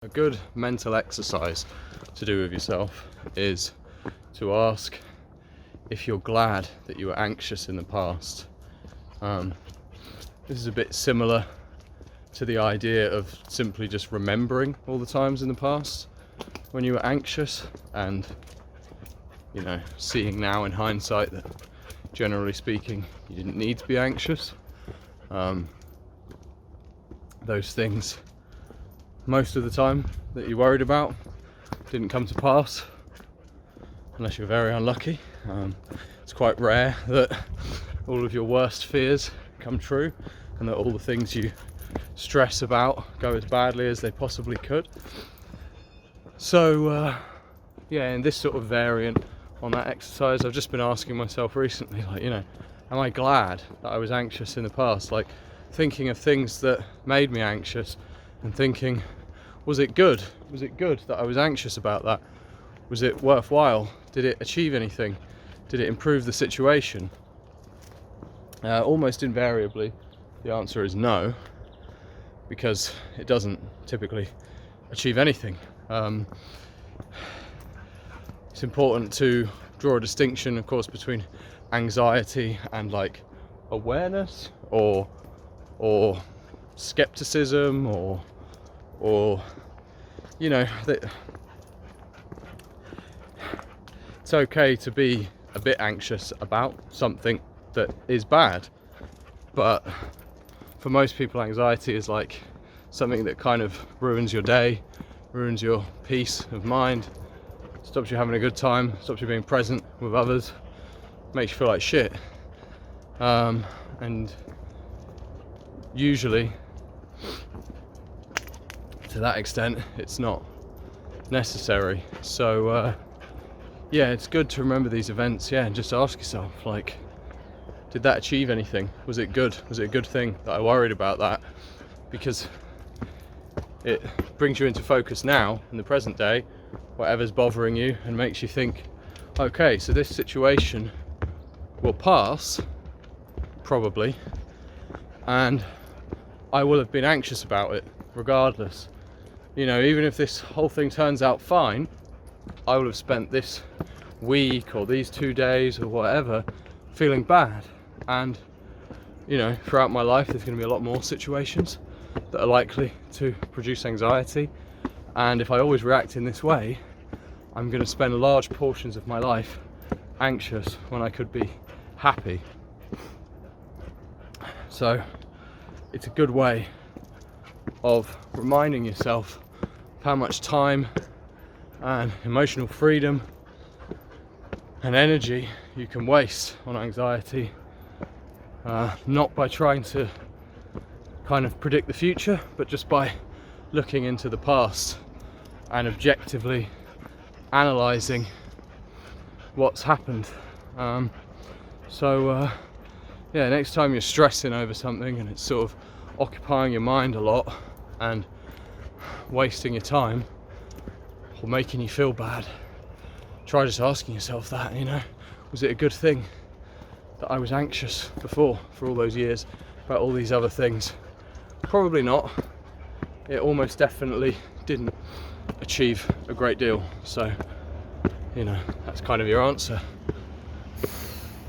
A good mental exercise to do with yourself is to ask if you're glad that you were anxious in the past. This is a bit similar to the idea of simply just remembering all the times in the past when you were anxious, and seeing now in hindsight that generally speaking you didn't need to be anxious. Those things most of the time that you worried about didn't come to pass, unless you're very unlucky. It's quite rare that all of your worst fears come true and that all the things you stress about go as badly as they possibly could. So in this sort of variant on that exercise, I've just been asking myself recently, am I glad that I was anxious in the past? Like, thinking of things that made me anxious and thinking, was it good? Was it good that I was anxious about that? Was it worthwhile? Did it achieve anything? Did it improve the situation? Almost invariably, the answer is no, because it doesn't typically achieve anything. It's important to draw a distinction, of course, between anxiety and awareness or skepticism or that it's okay to be a bit anxious about something that is bad, but for most people anxiety is like something that kind of ruins your day, ruins your peace of mind, stops you having a good time, stops you being present with others, makes you feel like shit. And usually to that extent it's not necessary. So it's good to remember these events, and just ask yourself, did that achieve anything? Was it good? Was it a good thing that I worried about that? Because it brings you into focus now in the present day, whatever's bothering you, and makes you think, okay, so this situation will pass probably, and I will have been anxious about it regardless. Even if this whole thing turns out fine, I will have spent this week or these 2 days or whatever feeling bad. And throughout my life there's going to be a lot more situations that are likely to produce anxiety, and if I always react in this way, I'm going to spend large portions of my life anxious when I could be happy. So it's a good way of reminding yourself of how much time and emotional freedom and energy you can waste on anxiety, not by trying to kind of predict the future, but just by looking into the past and objectively analysing what's happened. Next time you're stressing over something and it's sort of occupying your mind a lot and wasting your time or making you feel bad, try just asking yourself that, was it a good thing that I was anxious before for all those years about all these other things? Probably not. It almost definitely didn't achieve a great deal. So, that's kind of your answer.